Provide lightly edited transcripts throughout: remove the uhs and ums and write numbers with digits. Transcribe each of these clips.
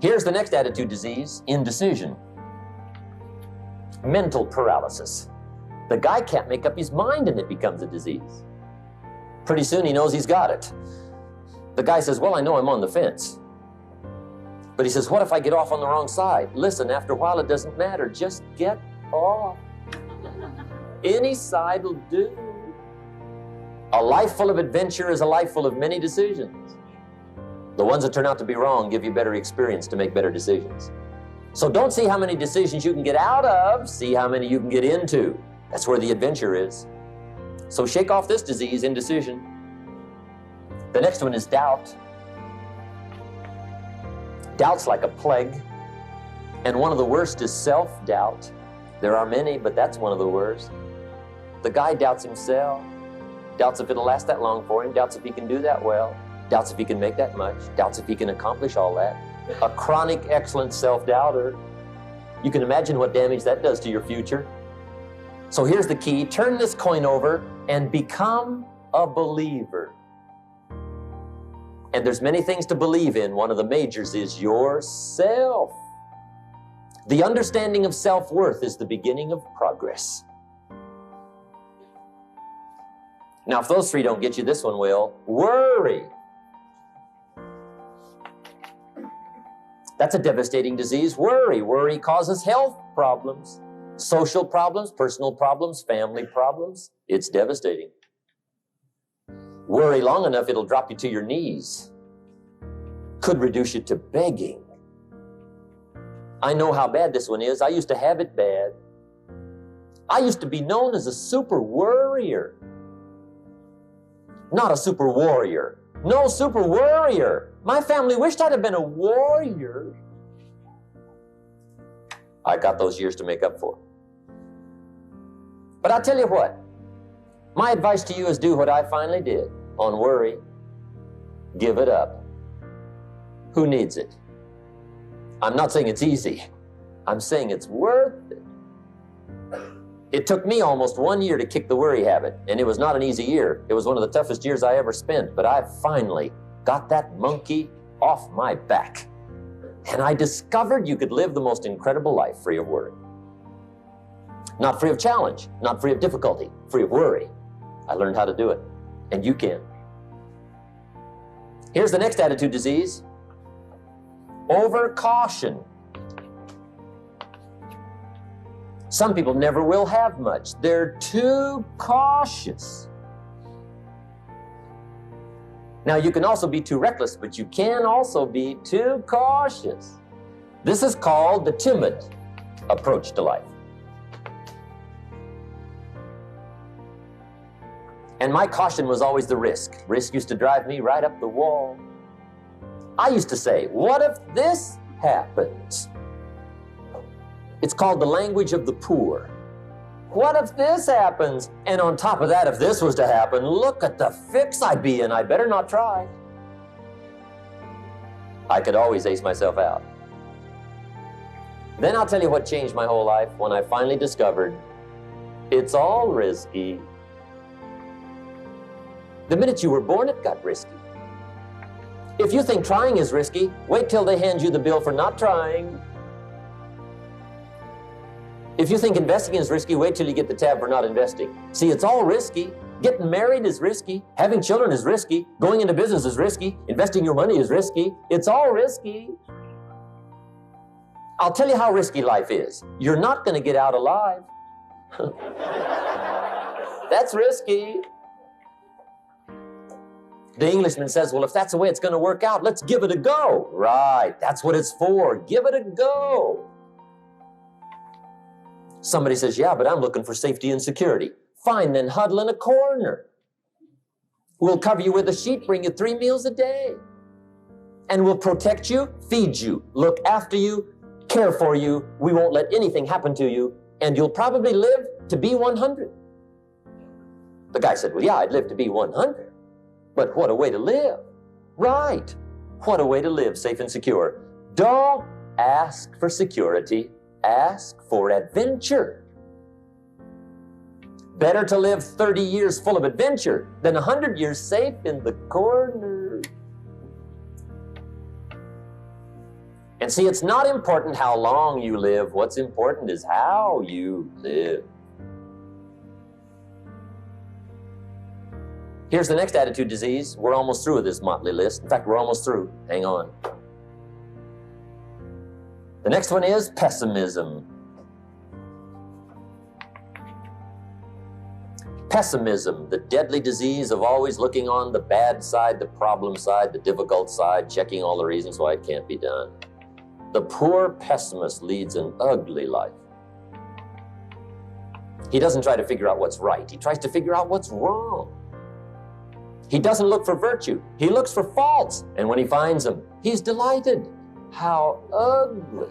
Here's the next attitude disease, indecision. Mental paralysis. The guy can't make up his mind and it becomes a disease. Pretty soon he knows he's got it. The guy says, well, I know I'm on the fence. But he says, what if I get off on the wrong side? Listen, after a while it doesn't matter. Just get off. Any side will do. A life full of adventure is a life full of many decisions. The ones that turn out to be wrong give you better experience to make better decisions. So don't see how many decisions you can get out of, see how many you can get into. That's where the adventure is. So shake off this disease, indecision. The next one is doubt. Doubt's like a plague. And one of the worst is self-doubt. There are many, but that's one of the worst. The guy doubts himself. Doubts if it'll last that long for him. Doubts if he can do that well. Doubts if he can make that much. Doubts if he can accomplish all that. A chronic, excellent self-doubter. You can imagine what damage that does to your future. So here's the key. Turn this coin over and become a believer. And there's many things to believe in. One of the majors is yourself. The understanding of self-worth is the beginning of progress. Now, if those three don't get you, this one will. Worry. That's a devastating disease. Worry. Worry causes health problems, social problems, personal problems, family problems. It's devastating. Worry long enough, it'll drop you to your knees. Could reduce you to begging. I know how bad this one is. I used to have it bad. I used to be known as a super worrier. Not a super warrior. No, super worrier. My family wished I'd have been a warrior. I got those years to make up for. But I'll tell you what. My advice to you is do what I finally did on worry. Give it up. Who needs it? I'm not saying it's easy. I'm saying it's worth it. It took me almost 1 year to kick the worry habit, and it was not an easy year. It was one of the toughest years I ever spent, but I finally got that monkey off my back. And I discovered you could live the most incredible life free of worry. Not free of challenge, not free of difficulty, free of worry. I learned how to do it, and you can. Here's the next attitude disease. Overcaution. Some people never will have much. They're too cautious. Now, you can also be too reckless, but you can also be too cautious. This is called the timid approach to life. And my caution was always the risk. Risk used to drive me right up the wall. I used to say, what if this happens? It's called the language of the poor. What if this happens? And on top of that, if this was to happen, look at the fix I'd be in. I better not try. I could always ace myself out. Then I'll tell you what changed my whole life when I finally discovered it's all risky. The minute you were born, it got risky. If you think trying is risky, wait till they hand you the bill for not trying. If you think investing is risky, wait till you get the tab for not investing. See, it's all risky. Getting married is risky. Having children is risky. Going into business is risky. Investing your money is risky. It's all risky. I'll tell you how risky life is. You're not going to get out alive. That's risky. The Englishman says, well, if that's the way it's going to work out, let's give it a go. Right, that's what it's for. Give it a go. Somebody says, yeah, but I'm looking for safety and security. Fine, then huddle in a corner. We'll cover you with a sheet, bring you 3 meals a day. And we'll protect you, feed you, look after you, care for you. We won't let anything happen to you. And you'll probably live to be 100. The guy said, well, yeah, I'd live to be 100. But what a way to live. Right. What a way to live, safe and secure. Don't ask for security. Ask for adventure. Better to live 30 years full of adventure than 100 years safe in the corner. And see, it's not important how long you live. What's important is how you live. Here's the next attitude disease. We're almost through with this motley list. In fact, we're almost through. Hang on. The next one is pessimism. Pessimism, the deadly disease of always looking on the bad side, the problem side, the difficult side, checking all the reasons why it can't be done. The poor pessimist leads an ugly life. He doesn't try to figure out what's right. He tries to figure out what's wrong. He doesn't look for virtue. He looks for faults. And when he finds them, he's delighted. How ugly.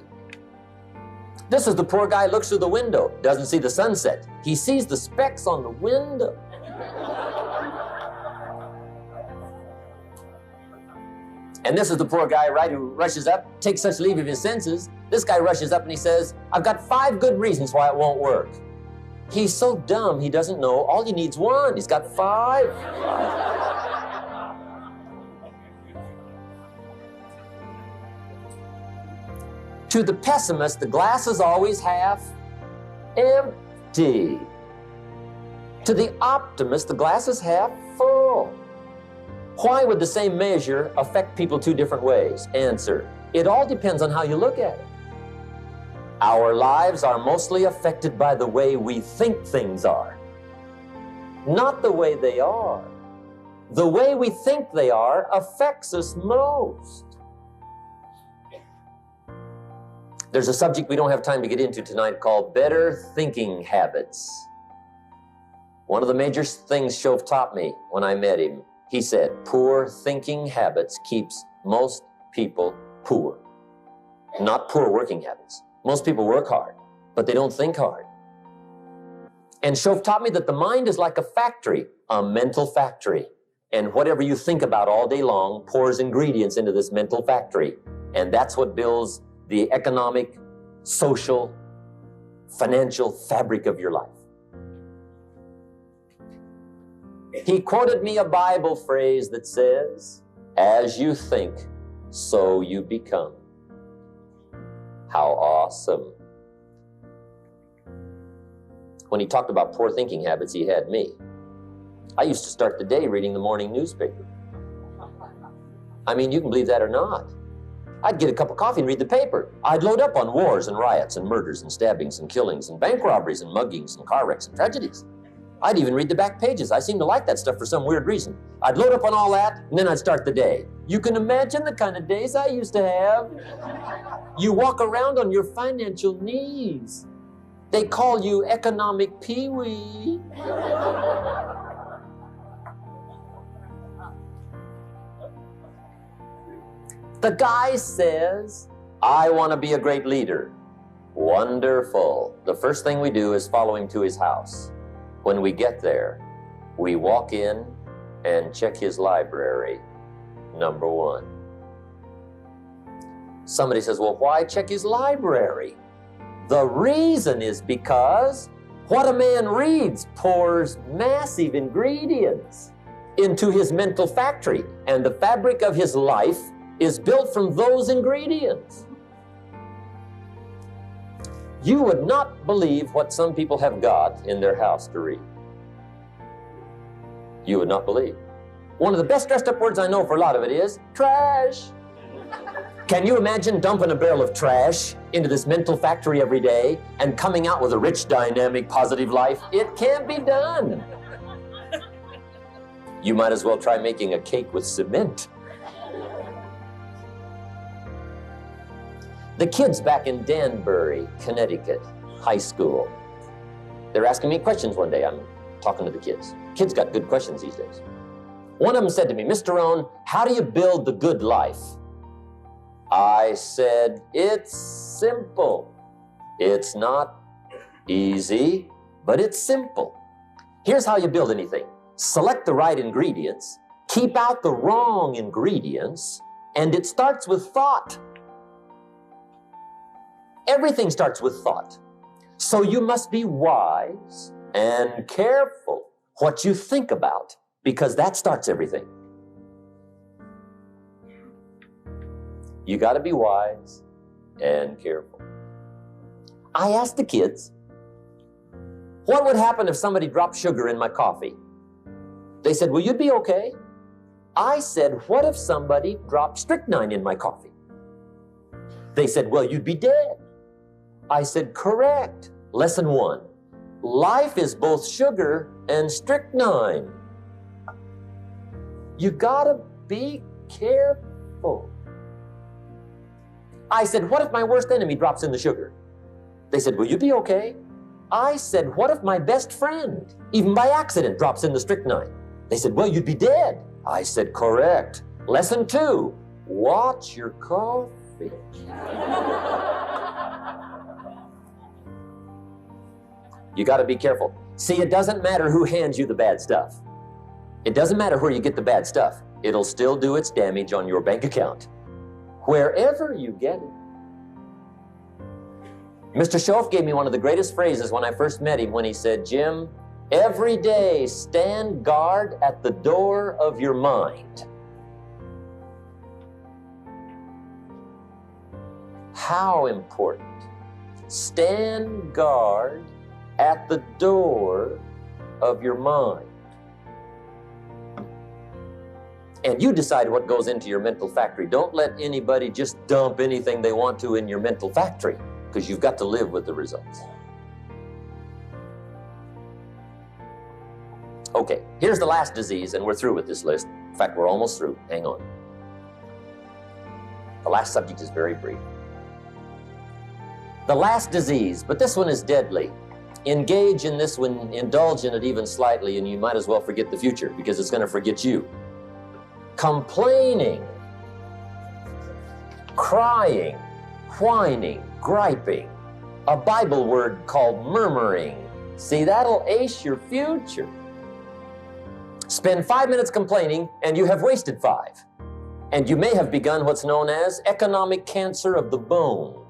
This is the poor guy who looks through the window, doesn't see the sunset. He sees the specks on the window. And this is the poor guy, right, who rushes up, takes such leave of his senses. This guy rushes up and he says, I've got 5 good reasons why it won't work. He's so dumb, he doesn't know. All he needs 1. He's got 5. To the pessimist, the glass is always half empty. To the optimist, the glass is half full. Why would the same measure affect people 2 different ways? Answer, it all depends on how you look at it. Our lives are mostly affected by the way we think things are, not the way they are. The way we think they are affects us most. There's a subject we don't have time to get into tonight called better thinking habits. One of the major things Shove taught me when I met him, he said, poor thinking habits keeps most people poor. Not poor working habits. Most people work hard, but they don't think hard. And Shove taught me that the mind is like a factory, a mental factory. And whatever you think about all day long pours ingredients into this mental factory. And that's what builds the economic, social, financial fabric of your life. He quoted me a Bible phrase that says, as you think, so you become. How awesome. When he talked about poor thinking habits, he had me. I used to start the day reading the morning newspaper. I mean, you can believe that or not. I'd get a cup of coffee and read the paper. I'd load up on wars and riots and murders and stabbings and killings and bank robberies and muggings and car wrecks and tragedies. I'd even read the back pages. I seem to like that stuff for some weird reason. I'd load up on all that, and then I'd start the day. You can imagine the kind of days I used to have. You walk around on your financial knees. They call you economic peewee. The guy says, I want to be a great leader. Wonderful. The first thing we do is follow him to his house. When we get there, we walk in and check his library, number 1. Somebody says, well, why check his library? The reason is because what a man reads pours massive ingredients into his mental factory, and the fabric of his life is built from those ingredients. You would not believe what some people have got in their house to read. You would not believe. One of the best dressed up words I know for a lot of it is trash. Can you imagine dumping a barrel of trash into this mental factory every day and coming out with a rich, dynamic, positive life? It can't be done. You might as well try making a cake with cement. The kids back in Danbury, Connecticut, high school, they're asking me questions one day. I'm talking to the kids. Kids got good questions these days. One of them said to me, Mr. Rohn, how do you build the good life? I said, it's simple. It's not easy, but it's simple. Here's how you build anything. Select the right ingredients, keep out the wrong ingredients, and it starts with thought. Everything starts with thought. So you must be wise and careful what you think about, because that starts everything. You got to be wise and careful. I asked the kids, what would happen if somebody dropped sugar in my coffee? They said, well, you'd be okay. I said, what if somebody dropped strychnine in my coffee? They said, well, you'd be dead. I said, correct. Lesson 1. Life is both sugar and strychnine. You gotta be careful. I said, what if my worst enemy drops in the sugar? They said, will you be okay? I said, what if my best friend, even by accident, drops in the strychnine? They said, well, you'd be dead. I said, correct. Lesson 2, watch your coffee. You got to be careful. See, it doesn't matter who hands you the bad stuff. It doesn't matter where you get the bad stuff. It'll still do its damage on your bank account, wherever you get it. Mr. Schoaf gave me one of the greatest phrases when I first met him when he said, Jim, every day stand guard at the door of your mind. How important. Stand guard at the door of your mind. And you decide what goes into your mental factory. Don't let anybody just dump anything they want to in your mental factory, because you've got to live with the results. Okay, here's the last disease, and we're through with this list. In fact, we're almost through. Hang on. The last subject is very brief. The last disease, but this one is deadly. Engage in this one, indulge in it even slightly, and you might as well forget the future, because it's going to forget you. Complaining, crying, whining, griping, a Bible word called murmuring. See, that'll ace your future. Spend 5 minutes complaining, and you have wasted 5. And you may have begun what's known as economic cancer of the bone.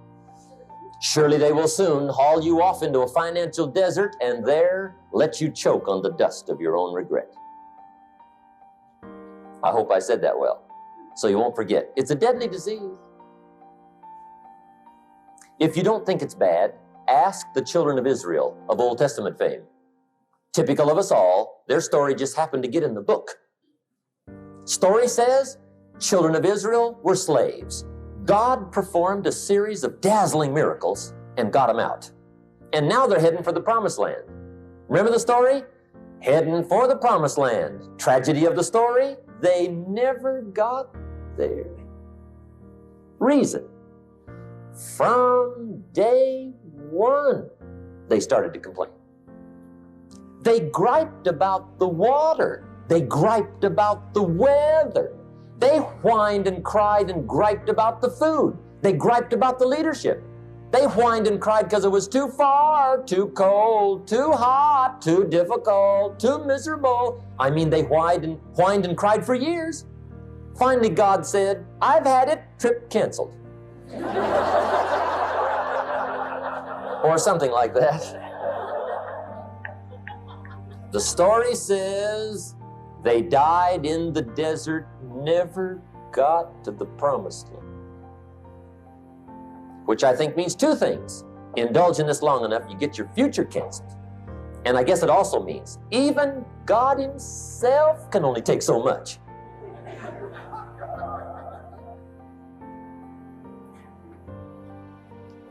Surely they will soon haul you off into a financial desert and there let you choke on the dust of your own regret. I hope I said that well, so you won't forget. It's a deadly disease. If you don't think it's bad, ask the children of Israel of Old Testament fame. Typical of us all, their story just happened to get in the book. Story says, children of Israel were slaves. God performed a series of dazzling miracles and got them out. And now they're heading for the promised land. Remember the story? Heading for the promised land. Tragedy of the story, they never got there. Reason. From day one, they started to complain. They griped about the water. They griped about the weather. They whined and cried and griped about the food. They griped about the leadership. They whined and cried because it was too far, too cold, too hot, too difficult, too miserable. I mean, they whined and cried for years. Finally, God said, I've had it, trip canceled. Or something like that. The story says they died in the desert, never got to the promised land. Which I think means 2 things. Indulge in this long enough, you get your future canceled. And I guess it also means even God himself can only take so much.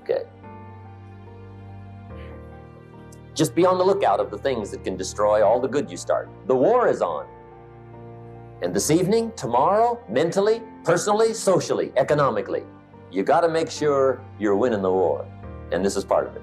Okay. Just be on the lookout of the things that can destroy all the good you start. The war is on. And this evening, tomorrow, mentally, personally, socially, economically, you got to make sure you're winning the war. And this is part of it.